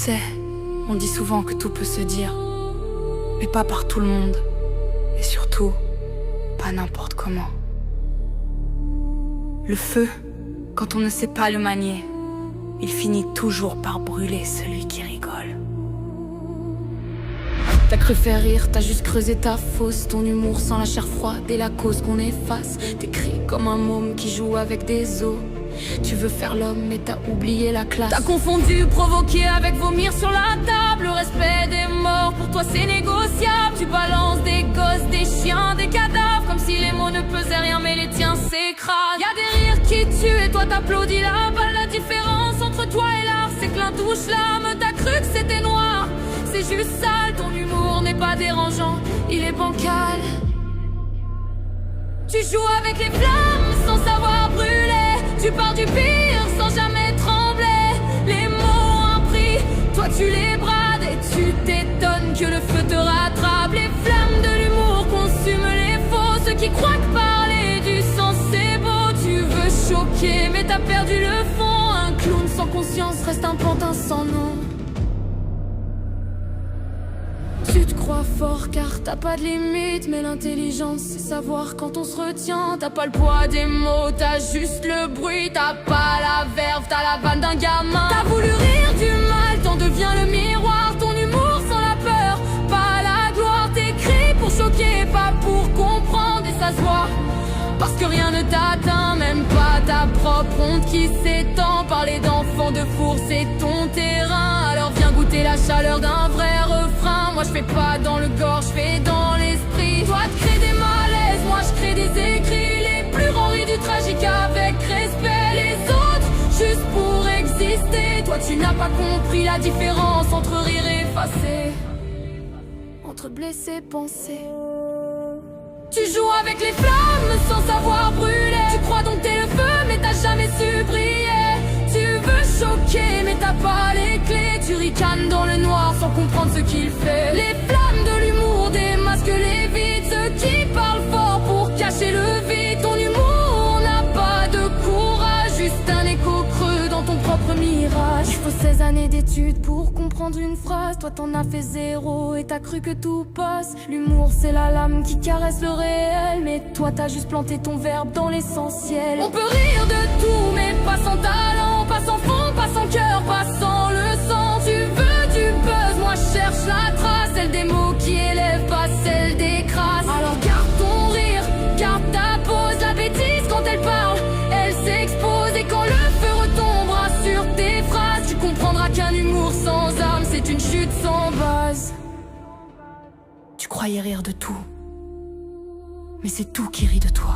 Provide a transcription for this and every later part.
sais, on dit souvent que tout peut se dire, mais pas par tout le monde, et surtout, pas n'importe comment. Le feu, quand on ne sait pas le manier, il finit toujours par brûler celui qui rigole. T'as cru faire rire, t'as juste creusé ta fosse. Ton humour sans la chair froide et la cause qu'on efface. T'écris comme un môme qui joue avec des os. Tu veux faire l'homme mais t'as oublié la classe. T'as confondu provoquer avec vomir sur la table. Le respect des morts, pour toi c'est négociable. Tu balances des gosses, des chiens, des cadavres, comme si les mots ne pesaient rien mais les tiens s'écrasent. Y'a des rires qui tuent et toi t'applaudis la balle. La différence entre toi et l'art, c'est que l'un touche l'âme. T'as cru que c'était noir, c'est juste sale. Ton humour n'est pas dérangeant, il est bancal. Tu joues avec les flammes sans savoir brûler. Tu pars du pire sans jamais trembler. Les mots ont un prix, toi tu les brades. Et tu t'étonnes que le feu te rattrape. Les flammes de l'humour consument les faux. Ceux qui croient que parler du sang c'est beau. Tu veux choquer mais t'as perdu le fond. Un clown sans conscience reste un pantin sans nom. Tu te crois fort car t'as pas de limite. Mais l'intelligence c'est savoir quand on se retient. T'as pas le poids des mots, t'as juste le bruit. T'as pas la verve, t'as la vanne d'un gamin. T'as voulu rire du mal, t'en deviens le miroir. Ton humour sans la peur, pas la gloire. T'écris pour choquer, pas pour comprendre. Et ça se voit, parce que rien ne t'atteint. Même pas ta propre honte qui s'étend. Parler d'enfants de four c'est ton terrain. Alors viens goûter la chaleur d'un vrai refrain. Moi je fais pas dans le corps, je fais dans l'esprit. Toi tu crées des malaises, moi je crée des écrits. Les plus grands rient du tragique avec respect. Les autres juste pour exister. Toi tu n'as pas compris la différence entre rire et effacer, entre blesser et penser. Tu joues avec les flammes sans savoir brûler. Tu crois dompter le feu mais t'as jamais su briller. Tu veux choquer mais t'as pas les clés. Tu ricanes dans le noir sans comprendre ce qu'il fait. Les flammes de l'humour démasquent les vides. Ceux qui parlent fort pour cacher le vide. Ton humour n'a pas de courage, juste un écho creux dans ton propre mirage. Il faut 16 années d'études pour comprendre une phrase. Toi t'en as fait 0 et t'as cru que tout passe. L'humour c'est la lame qui caresse le réel. Mais toi t'as juste planté ton verbe dans l'essentiel. On peut rire de tout mais pas sans talent. Pas sans fond, pas sans cœur, pas sans le sang. Tu veux du buzz, moi je cherche la trace. Celle des mots qui élèvent, pas celle des crasses. Alors garde ton rire, garde ta pose. La bêtise quand elle parle, elle s'expose. Et quand le feu retombera sur tes phrases, tu comprendras qu'un humour sans âme c'est une chute sans base. Tu croyais rire de tout, mais c'est tout qui rit de toi.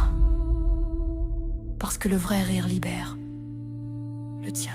Parce que le vrai rire libère, le tien.